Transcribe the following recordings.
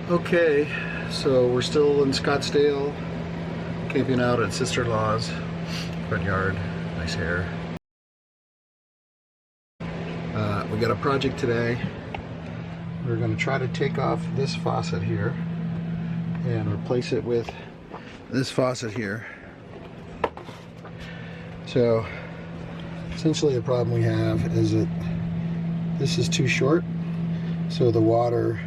Okay, so we're still in Scottsdale, camping out at sister-in-law's front yard. Nice hair. We got a project today. We're going to try to take off this faucet here and replace it with this faucet here. So essentially the problem we have is that this is too short, so the water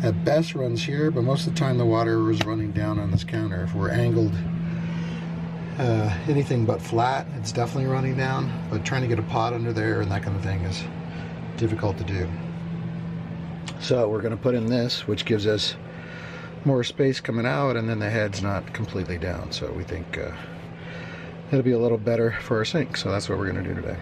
at best runs here, but most of the time the water is running down on this counter. If we're angled anything but flat, it's definitely running down, but trying to get a pot under there and that kind of thing is difficult to do. So we're going to put in this, which gives us more space coming out, and then the head's not completely down, so we think it'll be a little better for our sink. So that's what we're going to do today.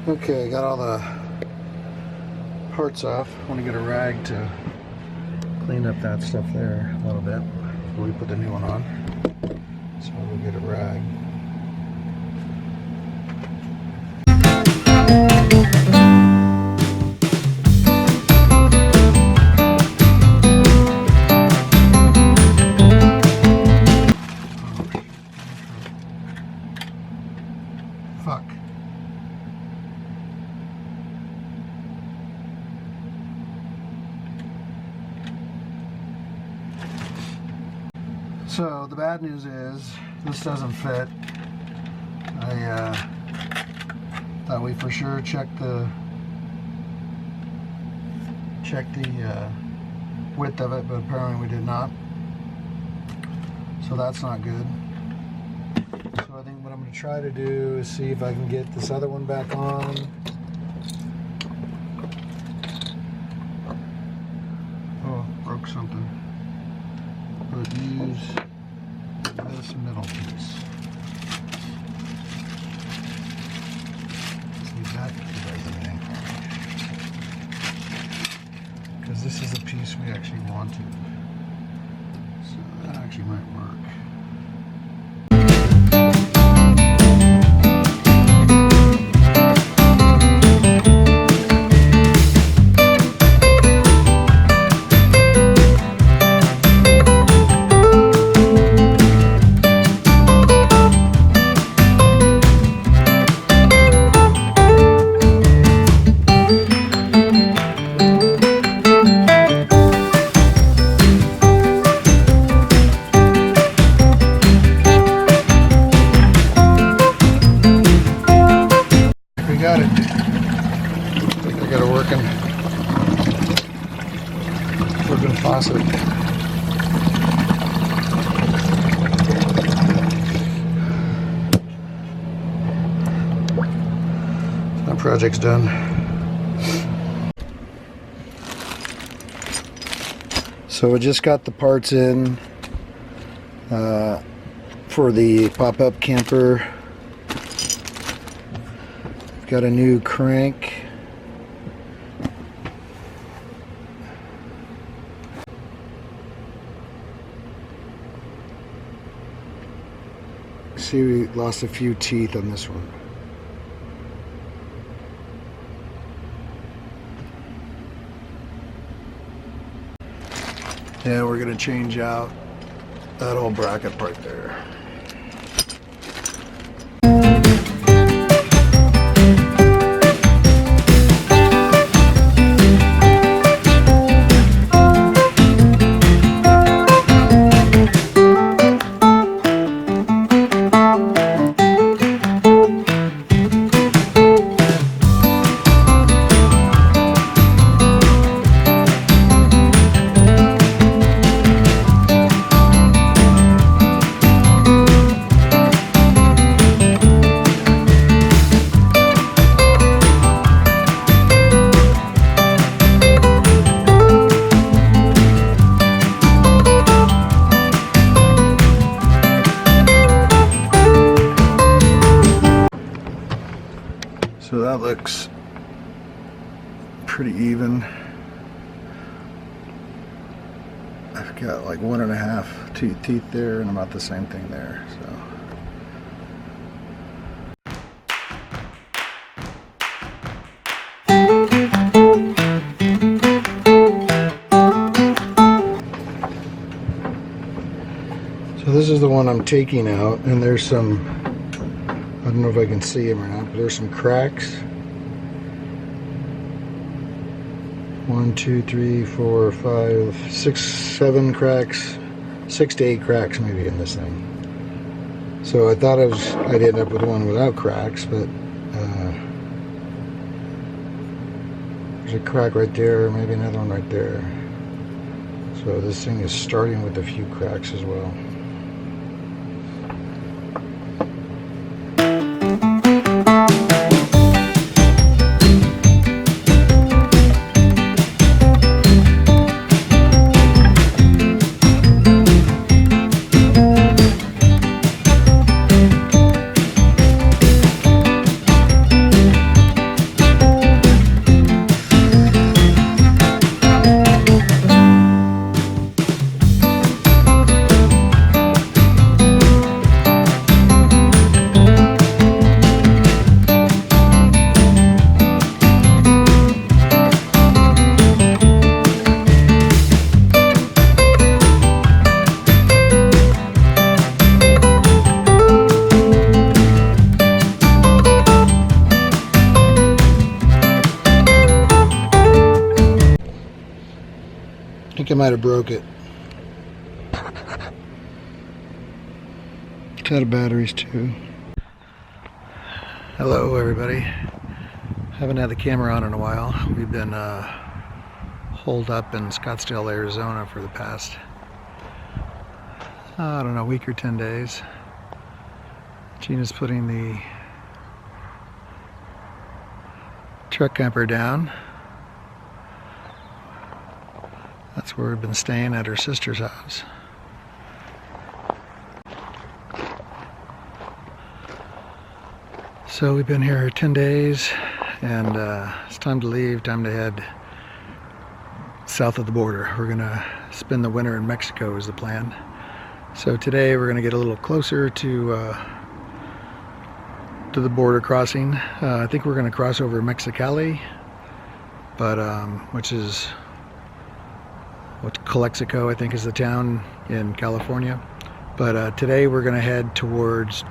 Okay, got all the parts off. I want to get a rag to clean up that stuff there a little bit before we put the new one on. So we'll get a rag. Fuck. So the bad news is this doesn't fit. I thought we for sure checked the width of it, but apparently we did not. So that's not good. So I think what I'm going to try to do is see if I can get this other one back on. Oh, broke something. But use this middle piece. See if that does anything. Because this is the piece we actually wanted. So that actually might work. Got it. I think I got a working faucet. That project's done. So we just got the parts in for the pop-up camper. Got a new crank. See, we lost a few teeth on this one. Yeah, we're gonna change out that whole bracket part there. that looks pretty even. I've got like 1.5 teeth there and about the same thing there. So this is the one I'm taking out, and there's some, I don't know if I can see them or not, but there's some cracks. 1, 2, 3, 4, 5, 6, 7 cracks, 6 to 8 cracks maybe in this thing. So I thought I'd end up with one without cracks, but there's a crack right there, maybe another one right there. So this thing is starting with a few cracks as well. I think I might have broke it. It's out of batteries too. Hello everybody. Haven't had the camera on in a while. We've been holed up in Scottsdale, Arizona for the past, I don't know, week or 10 days. Gina's putting the truck camper down. That's where we've been staying at her sister's house. So we've been here 10 days, and it's time to leave, time to head south of the border. We're gonna spend the winter in Mexico is the plan. So today we're gonna get a little closer to the border crossing. I think we're gonna cross over Mexicali, but which is Calexico, I think, is the town in California. But today we're going to head towards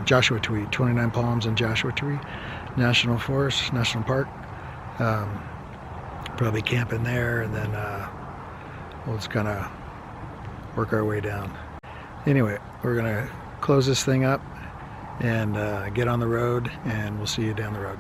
Joshua Tree, 29 Palms and Joshua Tree National Forest, National Park. Probably camp in there, and then we'll just kind of work our way down. Anyway, we're going to close this thing up and get on the road, and we'll see you down the road.